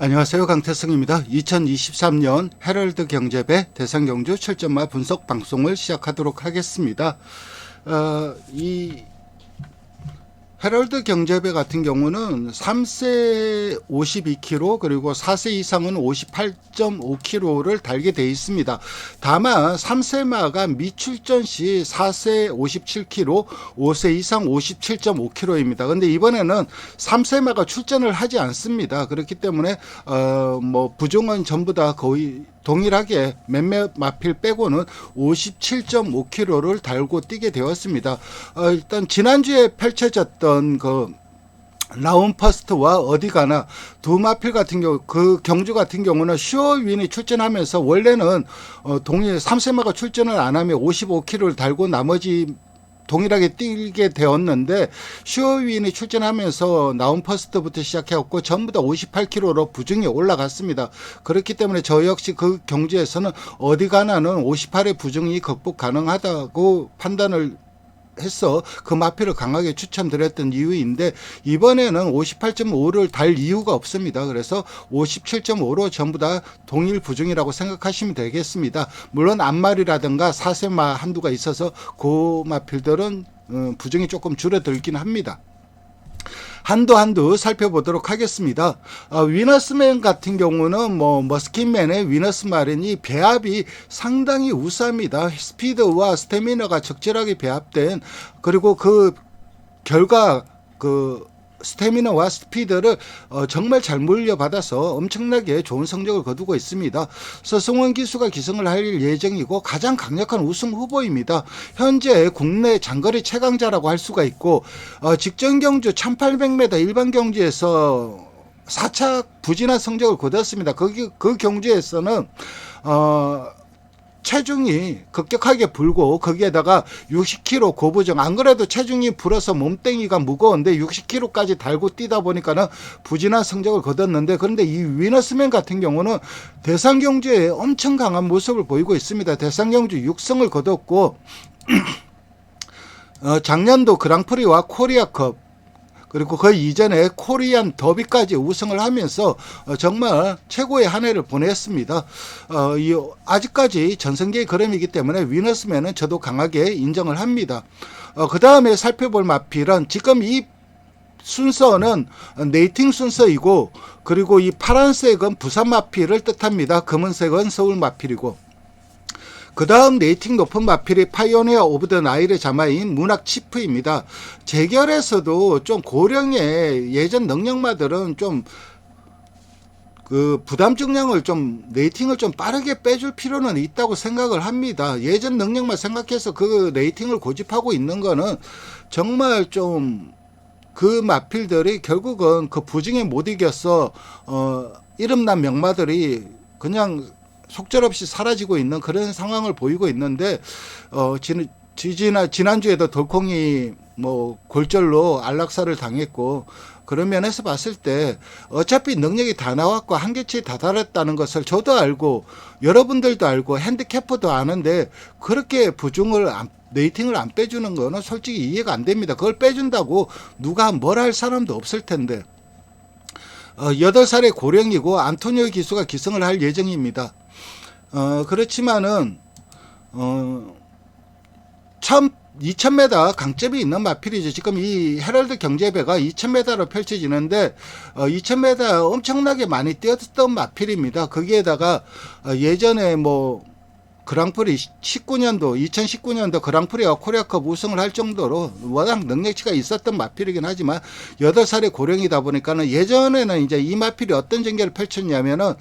안녕하세요. 강태승입니다. 2023년 헤럴드 경제배 대상경주 출전마 분석 방송을 시작하도록 하겠습니다. 이 헤럴드 경제배 같은 경우는 3세 52kg 그리고 4세 이상은 58.5kg를 달게 되어 있습니다. 다만 3세마가 미출전 시 4세 57kg, 5세 이상 57.5kg입니다. 근데 이번에는 3세마가 출전을 하지 않습니다. 그렇기 때문에 부종은 전부 다 거의 동일하게 몇몇 마필 빼고는 57.5kg를 달고 뛰게 되었습니다. 일단 지난주에 펼쳐졌던 라운 퍼스트와 어디가나 두 마필 같은 경우, 그 경주 같은 경우는 슈어윈이 출전하면서 원래는 동일 3세마가 출전을 안 하면 55kg를 달고 나머지 동일하게 뛰게 되었는데 슈어윈이 출전하면서 나온 퍼스트부터 시작해갖고 전부 다 58kg로 부중이 올라갔습니다. 그렇기 때문에 저 역시 그 경주에서는 어디 가나는 58의 부중이 극복 가능하다고 판단을 해서 그 마필을 강하게 추천드렸던 이유인데 이번에는 58.5를 달 이유가 없습니다. 그래서 57.5로 전부 다 동일 부중이라고 생각하시면 되겠습니다. 물론 앞말이라든가 4세마 한두가 있어서 그 마필들은 부중이 조금 줄어들긴 합니다. 한두 살펴보도록 하겠습니다. 위너스맨 같은 경우는 머스킨맨의 위너스 마린이 배합이 상당히 우수합니다. 스피드와 스태미너가 적절하게 배합된, 그리고 그 결과 스태미너와 스피드를 정말 잘 물려받아서 엄청나게 좋은 성적을 거두고 있습니다. 서승원 기수가 기승을 할 예정이고 가장 강력한 우승 후보입니다. 현재 국내 장거리 최강자라고 할 수가 있고 직전 경주 1800m 일반 경주에서 4차 부진한 성적을 거뒀습니다. 그 경주에서는 체중이 급격하게 불고 거기에다가 60kg 고부정, 안 그래도 체중이 불어서 몸뚱이가 무거운데 60kg까지 달고 뛰다 보니까는 부진한 성적을 거뒀는데, 그런데 이 위너스맨 같은 경우는 대상경주에 엄청 강한 모습을 보이고 있습니다. 대상경주 6승을 거뒀고 작년도 그랑프리와 코리아컵 그리고 그 이전에 코리안 더비까지 우승을 하면서 정말 최고의 한 해를 보냈습니다. 아직까지 전성기의 걸음이기 때문에 위너스맨은 저도 강하게 인정을 합니다. 그 다음에 살펴볼 마필은 지금 이 순서는 네이팅 순서이고, 그리고 이 파란색은 부산 마필을 뜻합니다. 검은색은 서울 마필이고, 그 다음 레이팅 높은 마필이 파이오니어 오브 더 나일의 자마인 문학 치프입니다. 재결에서도 좀 고령의 예전 능력마들은 좀 부담 중량을 좀 레이팅을 좀 빠르게 빼줄 필요는 있다고 생각을 합니다. 예전 능력만 생각해서 그 레이팅을 고집하고 있는 거는 정말 좀 그 마필들이 결국은 그 부징에 못 이겨서 이름난 명마들이 그냥 속절없이 사라지고 있는 그런 상황을 보이고 있는데, 지난주에도 덜콩이 골절로 안락사를 당했고, 그런 면에서 봤을 때 어차피 능력이 다 나왔고 한계치에 다다랐다는 것을 저도 알고 여러분들도 알고 핸디캐퍼도 아는데 그렇게 레이팅을 안 빼주는 거는 솔직히 이해가 안 됩니다. 그걸 빼준다고 누가 뭘 할 사람도 없을 텐데. 8살의 고령이고 안토니오 기수가 기승을 할 예정입니다. 그렇지만은 2000m 강점이 있는 마필이죠. 지금 이 헤럴드 경제배가 2000m로 펼쳐지는데 2000m 엄청나게 많이 뛰었던 마필입니다. 거기에다가 예전에 그랑프리 2019년도 그랑프리와 코리아컵 우승을 할 정도로 워낙 능력치가 있었던 마필이긴 하지만 8살의 고령이다 보니까는, 예전에는 이제 이 마필이 어떤 전개를 펼쳤냐면은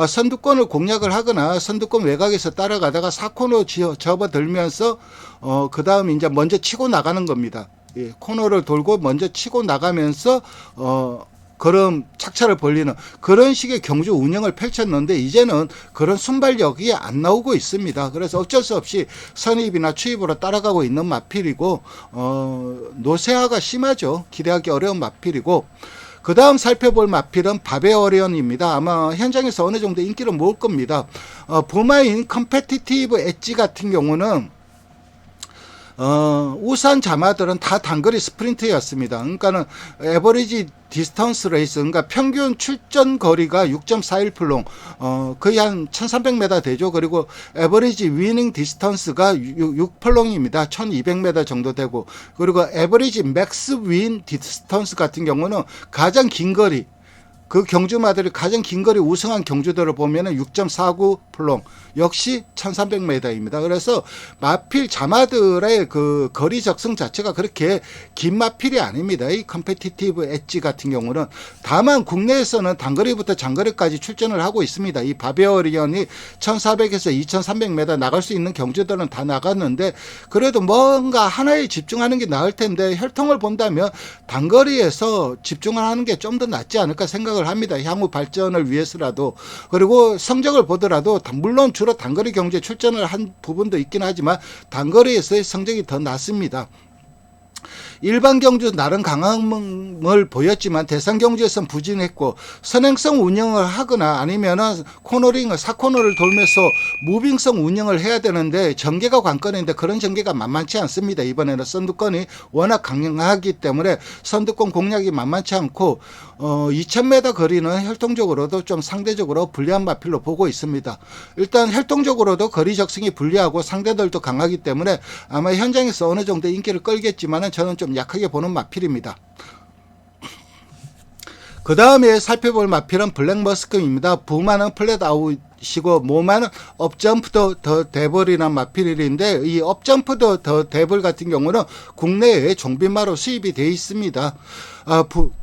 선두권을 공략을 하거나 선두권 외곽에서 따라가다가 4코너 접어들면서 그 다음 이제 먼저 치고 나가는 겁니다. 예, 코너를 돌고 먼저 치고 나가면서 그런 착차를 벌리는 그런 식의 경주 운영을 펼쳤는데, 이제는 그런 순발력이 안 나오고 있습니다. 그래서 어쩔 수 없이 선입이나 추입으로 따라가고 있는 마필이고, 노쇠화가 심하죠. 기대하기 어려운 마필이고, 그 다음 살펴볼 마필은 바베어리언입니다. 아마 현장에서 어느 정도 인기를 모을 겁니다. 부마인 컴페티티브 엣지 같은 경우는 우수한 자마들은 다 단거리 스프린트였습니다. 그러니까는 에버리지 디스턴스 레이스, 그러니까 평균 출전 거리가 6.41 풀롱, 거의 한 1300m 되죠. 그리고 에버리지 위닝 디스턴스가 6풀롱입니다. 1200m 정도 되고, 그리고 에버리지 맥스 윈 디스턴스 같은 경우는 가장 긴 거리, 그 경주마들이 가장 긴 거리 우승한 경주들을 보면은 6.49 풀롱, 역시 1300m입니다. 그래서 마필 자마들의 그 거리 적성 자체가 그렇게 긴 마필이 아닙니다. 이 컴페티티브 엣지 같은 경우는. 다만 국내에서는 단거리부터 장거리까지 출전을 하고 있습니다. 이 바베어리언이 1400에서 2300m 나갈 수 있는 경주들은 다 나갔는데, 그래도 뭔가 하나에 집중하는 게 나을 텐데 혈통을 본다면 단거리에서 집중을 하는 게 좀 더 낫지 않을까 생각을 합니다. 향후 발전을 위해서라도. 그리고 성적을 보더라도 물론 주로 단거리 경주에 출전을 한 부분도 있긴 하지만 단거리에서의 성적이 더 낫습니다. 일반 경주 나름 강함을 보였지만 대상 경주에서는 부진했고, 선행성 운영을 하거나 아니면은 코너링을 4코너를 돌면서 무빙성 운영을 해야 되는데 전개가 관건인데 그런 전개가 만만치 않습니다. 이번에는 선두권이 워낙 강하기 때문에 선두권 공략이 만만치 않고 2000m 거리는 혈통적으로도 좀 상대적으로 불리한 마필로 보고 있습니다. 일단 혈통적으로도 거리 적성이 불리하고 상대들도 강하기 때문에 아마 현장에서 어느 정도 인기를 끌겠지만은 저는 좀 약하게 보는 마필입니다. 그 다음에 살펴볼 마필은 블랙머스크입니다. 부마는 플랫 아웃이고 모마는 업점프 더 데블이라는 마필인데, 이 업점프 더 데블 같은 경우는 국내에 종빈마로 수입이 되어 있습니다.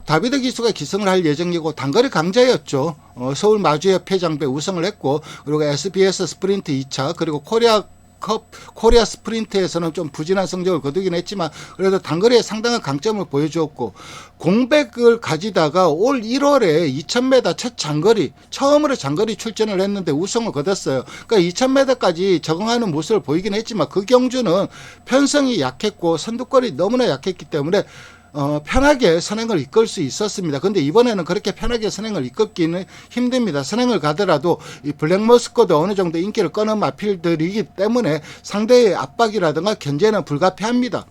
다비드 기수가 기승을 할 예정이고 단거리 강자였죠. 서울 마주협회장배 우승을 했고, 그리고 SBS 스프린트 2차, 그리고 코리아 스프린트에서는 좀 부진한 성적을 거두긴 했지만 그래도 단거리에 상당한 강점을 보여주었고, 공백을 가지다가 올 1월에 2000m 첫 장거리, 처음으로 장거리 출전을 했는데 우승을 거뒀어요. 그러니까 2000m까지 적응하는 모습을 보이긴 했지만 그 경주는 편성이 약했고 선두권이 너무나 약했기 때문에 편하게 선행을 이끌 수 있었습니다. 근데 이번에는 그렇게 편하게 선행을 이끌기는 힘듭니다. 선행을 가더라도 이 블랙머스크도 어느 정도 인기를 끄는 마필들이기 때문에 상대의 압박이라든가 견제는 불가피합니다.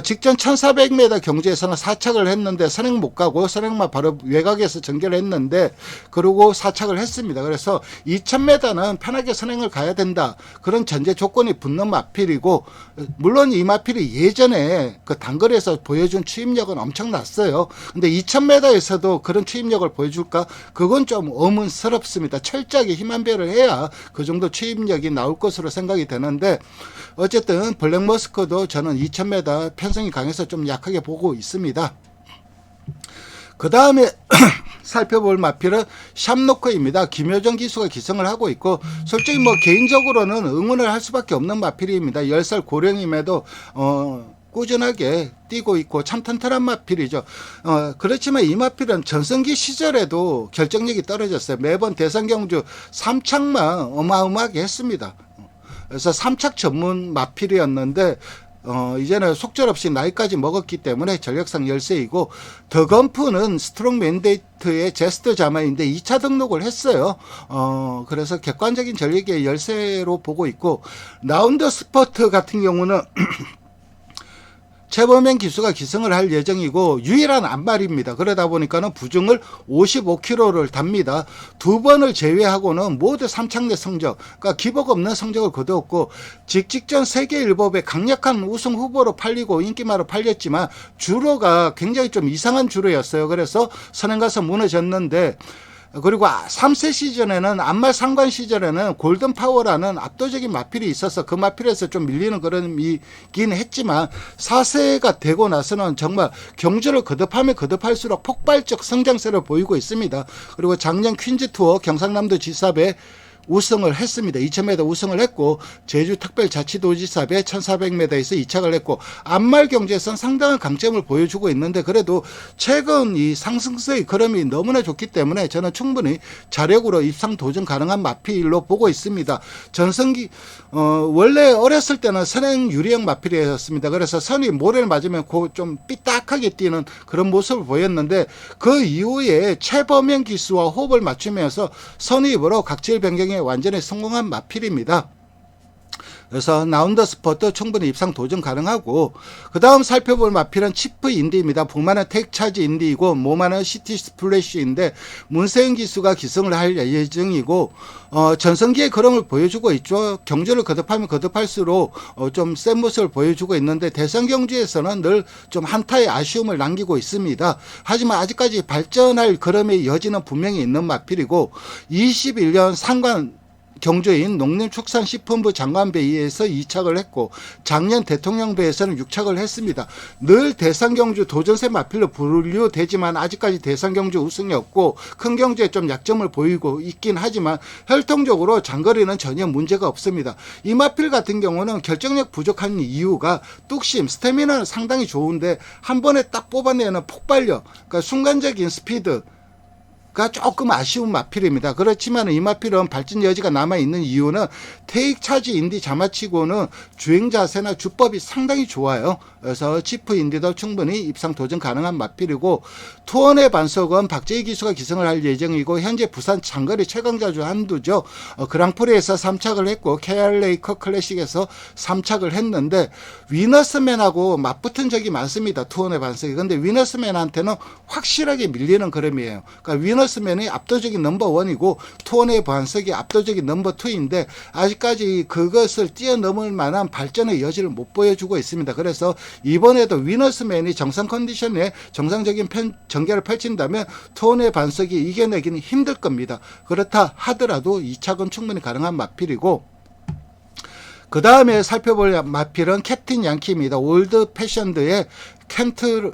직전 1400m 경주에서는 4착을 했는데 선행 못 가고 선행만 바로 외곽에서 전개를 했는데, 그리고 4착을 했습니다. 그래서 2000m는 편하게 선행을 가야 된다, 그런 전제 조건이 붙는 마필이고, 물론 이 마필이 예전에 그 단거리에서 보여준 추임력은 엄청났어요. 근데 2000m에서도 그런 추임력을 보여줄까? 그건 좀 의문스럽습니다. 철저하게 힘 한 배를 해야 그 정도 추임력이 나올 것으로 생각이 되는데, 어쨌든 블랙머스크도 저는 2000m 편성이 강해서 좀 약하게 보고 있습니다. 그 다음에 살펴볼 마필은 샵노커입니다. 김효정 기수가 기승을 하고 있고, 솔직히 뭐 개인적으로는 응원을 할 수밖에 없는 마필입니다. 10살 고령임에도 꾸준하게 뛰고 있고 참 튼튼한 마필이죠. 그렇지만 이 마필은 전성기 시절에도 결정력이 떨어졌어요. 매번 대상 경주 3착만 어마어마하게 했습니다. 그래서 3착 전문 마필이었는데 이제는 속절없이 나이까지 먹었기 때문에 전력상 열세이고, 더건프는 스트롱 맨데이트의 제스트 자마인데 2차 등록을 했어요. 그래서 객관적인 전력의 열세로 보고 있고, 라운드 스퍼트 같은 경우는 최범행 기수가 기승을 할 예정이고 유일한 안말입니다. 그러다 보니까는 부중을 55kg를 답니다. 두 번을 제외하고는 모두 3착내 성적, 그러니까 기복 없는 성적을 거두었고, 직전 세계일법에 강력한 우승 후보로 팔리고 인기마로 팔렸지만 주로가 굉장히 좀 이상한 주로였어요. 그래서 선행 가서 무너졌는데, 그리고 3세 시즌에는 안말 상관 시절에는 골든파워라는 압도적인 마필이 있어서 그 마필에서 좀 밀리는 그런이긴 했지만 4세가 되고 나서는 정말 경주를 거듭하면 거듭할수록 폭발적 성장세를 보이고 있습니다. 그리고 작년 퀸즈 투어 경상남도 지사배 우승을 했습니다. 2000m 우승을 했고, 제주특별자치도지사배 1400m에서 2착을 했고, 안말 경주에서는 상당한 강점을 보여주고 있는데, 그래도 최근 이 상승세의 걸음이 너무나 좋기 때문에 저는 충분히 자력으로 입상 도전 가능한 마필로 보고 있습니다. 전성기 원래 어렸을 때는 선행 유리형 마필이었습니다. 그래서 선이 모래를 맞으면 좀 삐딱하게 뛰는 그런 모습을 보였는데, 그 이후에 최범행 기수와 호흡을 맞추면서 선입으로 각질 변경에 완전히 성공한 마필입니다. 그래서 나운더 스포트 충분히 입상 도전 가능하고, 그 다음 살펴볼 마필은 치프 인디입니다. 부마는 테이크 차지 인디이고 모마는 시티 스플래시인데 문세영 기수가 기승을 할 예정이고, 전성기의 그림을 보여주고 있죠. 경주를 거듭하면 거듭할수록 좀 센 모습을 보여주고 있는데 대선 경주에서는 늘 좀 한타의 아쉬움을 남기고 있습니다. 하지만 아직까지 발전할 그림의 여지는 분명히 있는 마필이고, 21년 상관 경주인 농림축산식품부 장관배의에서 2착을 했고 작년 대통령배에서는 6착을 했습니다. 늘 대상경주 도전세 마필로 분류되지만 아직까지 대상경주 우승이 없고 큰 경주에 좀 약점을 보이고 있긴 하지만 혈통적으로 장거리는 전혀 문제가 없습니다. 이 마필 같은 경우는 결정력 부족한 이유가 뚝심, 스태미나는 상당히 좋은데 한 번에 딱 뽑아내는 폭발력, 그러니까 순간적인 스피드 가 조금 아쉬운 마필입니다. 그렇지만 이 마필은 발전 여지가 남아있는 이유는 테이크 차지 인디 자마치고는 주행 자세나 주법이 상당히 좋아요. 그래서 치프 인디도 충분히 입상 도전 가능한 마필이고, 투혼의 반석은 박재희 기수가 기승을 할 예정이고 현재 부산 장거리 최강자 중 한두죠. 그랑프리에서 3착을 했고 KR레이커 클래식에서 3착을 했는데 위너스맨하고 맞붙은 적이 많습니다. 투혼의 반석이. 근데 위너스맨한테는 확실하게 밀리는 그림이에요. 그러니까 위너스맨이 압도적인 넘버1이고 투혼의 반석이 압도적인 넘버2인데 아직까지 그것을 뛰어넘을 만한 발전의 여지를 못 보여주고 있습니다. 그래서 이번에도 위너스맨이 정상 컨디션에 정상적인 전개를 펼친다면 투혼의 반석이 이겨내기는 힘들 겁니다. 그렇다 하더라도 2착은 충분히 가능한 마필이고, 그 다음에 살펴볼 마필은 캡틴 양키입니다. 올드 패션드의 켄트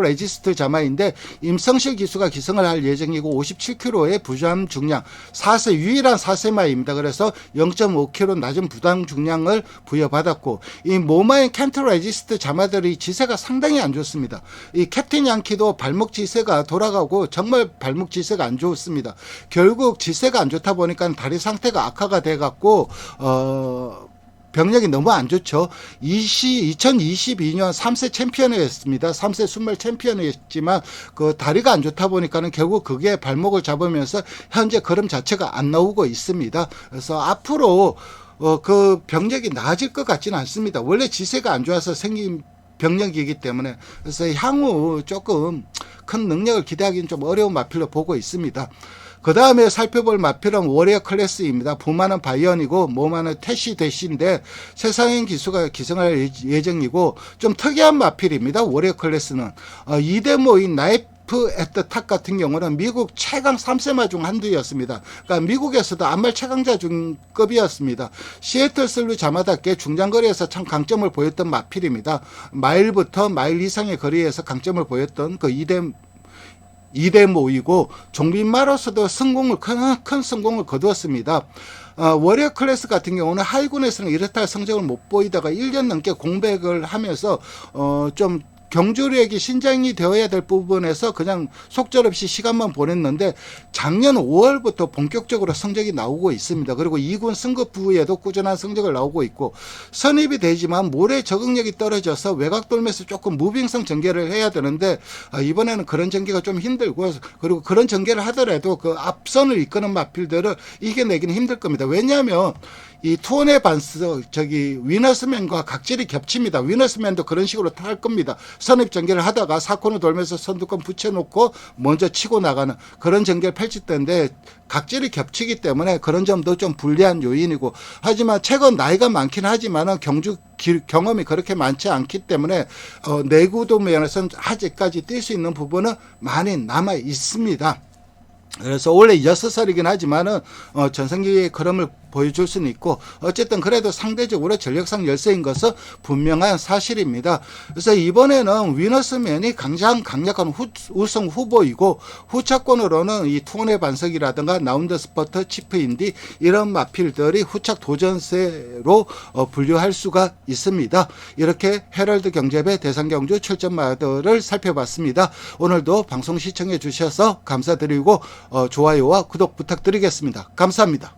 레지스트 자마인데 임성실 기수가 기승을 할 예정이고 57kg의 부담 중량, 4세 유일한 4세마입니다. 그래서 0.5kg 낮은 부담 중량을 부여받았고, 이 모마인 켄트 레지스트 자마들이 지세가 상당히 안 좋습니다. 이 캡틴 양키도 발목 지세가 돌아가고 정말 발목 지세가 안 좋습니다. 결국 지세가 안 좋다 보니까 다리 상태가 악화가 돼갖고 병력이 너무 안 좋죠. 2022년 3세 챔피언이었습니다. 3세 순말 챔피언이었지만 그 다리가 안 좋다 보니까는 결국 그게 발목을 잡으면서 현재 걸음 자체가 안 나오고 있습니다. 그래서 앞으로 그 병력이 나아질 것 같지는 않습니다. 원래 지세가 안 좋아서 생긴 병력이기 때문에. 그래서 향후 조금 큰 능력을 기대하기는 좀 어려운 마필로 보고 있습니다. 그 다음에 살펴볼 마필은 워리어 클래스입니다. 부마는 바이언이고 모마는 태시 대시인데 세상인 기수가 기승할 예정이고 좀 특이한 마필입니다. 워리어 클래스는 이대모인 나이프 애트 탑 같은 경우는 미국 최강 3세마 중 한두였습니다. 그러니까 미국에서도 안말 최강자 중급이었습니다. 시애틀 슬루 자마답게 중장거리에서 참 강점을 보였던 마필입니다. 마일부터 마일 이상의 거리에서 강점을 보였던 그 이대모이고 종빈마로서도 큰 성공을 거두었습니다. 워리어 클래스 같은 경우는 하위군에서는 이렇다 할 성적을 못 보이다가 1년 넘게 공백을 하면서 좀 경주력이 신장이 되어야 될 부분에서 그냥 속절없이 시간만 보냈는데 작년 5월부터 본격적으로 성적이 나오고 있습니다. 그리고 2군 승급 부에도 꾸준한 성적을 나오고 있고, 선입이 되지만 모래 적응력이 떨어져서 외곽 돌면서 조금 무빙성 전개를 해야 되는데 이번에는 그런 전개가 좀 힘들고, 그리고 그런 전개를 하더라도 그 앞선을 이끄는 마필들을 이겨내기는 힘들 겁니다. 왜냐하면 이 투혼의 반석 위너스맨과 각질이 겹칩니다. 위너스맨도 그런 식으로 탈 겁니다. 선입 전개를 하다가 사코너 돌면서 선두권 붙여놓고 먼저 치고 나가는 그런 전개를 펼칠 텐데 각질이 겹치기 때문에 그런 점도 좀 불리한 요인이고, 하지만 최근 나이가 많긴 하지만 경주 경험이 그렇게 많지 않기 때문에 내구도 면에서는 아직까지 뛸 수 있는 부분은 많이 남아 있습니다. 그래서 원래 6살이긴 하지만은 전성기의 걸음을 보여줄 수는 있고, 어쨌든 그래도 상대적으로 전력상 열세인 것은 분명한 사실입니다. 그래서 이번에는 위너스맨이 가장 강력한 우승 후보이고, 후차권으로는 이 투혼의 반석이라든가 나운더 스포트, 치프 인디 이런 마필들이 후착 도전세로 분류할 수가 있습니다. 이렇게 헤럴드 경제배 대상경주 출전마들을 살펴봤습니다. 오늘도 방송 시청해 주셔서 감사드리고 좋아요와 구독 부탁드리겠습니다. 감사합니다.